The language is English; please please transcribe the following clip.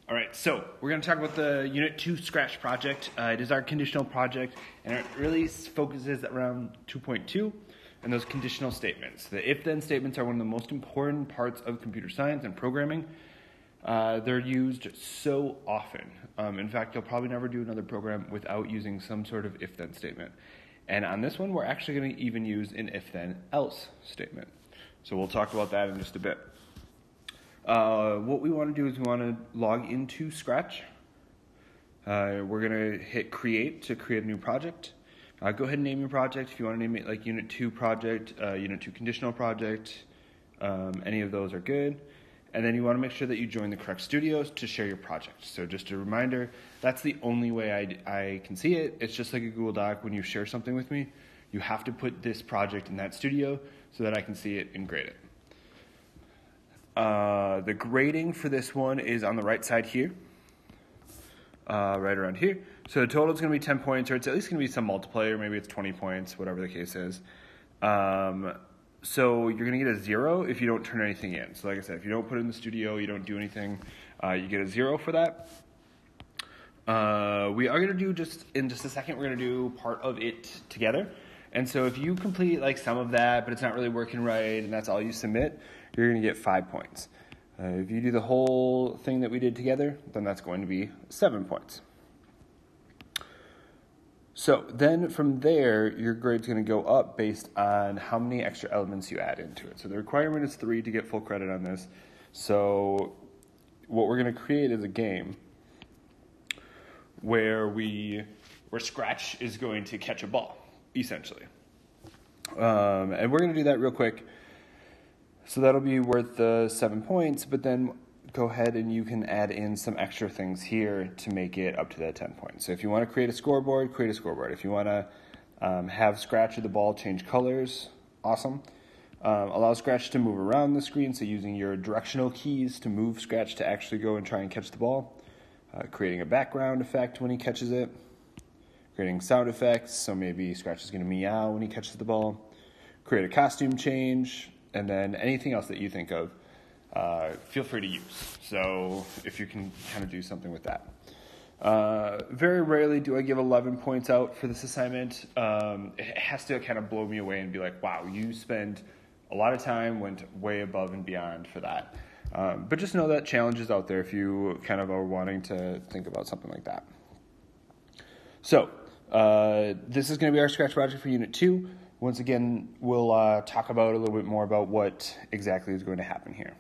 All right, so we're going to talk about the Unit 2 Scratch project. It is our conditional project, and it really focuses around 2.2 and those conditional statements. The if-then statements are one of the most important parts of computer science and programming. They're used so often. In fact, you'll probably never do another program without using some sort of if-then statement. And on this one, we're actually going to even use an if-then-else statement. So we'll talk about that in just a bit. What we want to do is we want to log into Scratch. We're going to hit create to create a new project. Go ahead and name your project. If you want to name it like Unit 2 project, Unit 2 conditional project, any of those are good. And then you want to make sure that you join the correct studios to share your project. So just a reminder, that's the only way I can see it. It's just like a Google Doc when you share something with me. You have to put this project in that studio so that I can see it and grade it. The grading for this one is on the right side here, right around here. So the total is going to be 10 points, or it's at least going to be some multiplier. Maybe it's 20 points, whatever the case is. So you're going to get a 0 if you don't turn anything in. So like I said, if you don't put it in the studio, you don't do anything, you get a 0 for that. We are going to do in just a second, we're going to do part of it together. And so if you complete like some of that, but it's not really working right, and that's all you submit, you're going to get 5 points. If you do the whole thing that we did together, then that's going to be 7 points. So then from there, your grade's going to go up based on how many extra elements you add into it. So the requirement is 3 to get full credit on this. So what we're going to create is a game where Scratch is going to catch a ball, essentially. And we're going to do that real quick. So that'll be worth the 7 points, but then go ahead and you can add in some extra things here to make it up to that 10 points. So if you want to create a scoreboard, create a scoreboard. If you want to have Scratch of the ball change colors, awesome. Allow Scratch to move around the screen, so using your directional keys to move Scratch to actually go and try and catch the ball. Creating a background effect when he catches it. Creating sound effects, so maybe Scratch is going to meow when he catches the ball. Create a costume change, and then anything else that you think of, feel free to use. So if you can kind of do something with that. Very rarely do I give 11 points out for this assignment. It has to kind of blow me away and be like, wow, you spend a lot of time, went way above and beyond for that. But just know that challenge is out there if you kind of are wanting to think about something like that. So this is going to be our Scratch project for Unit 2. Once again, we'll talk about a little bit more about what exactly is going to happen here.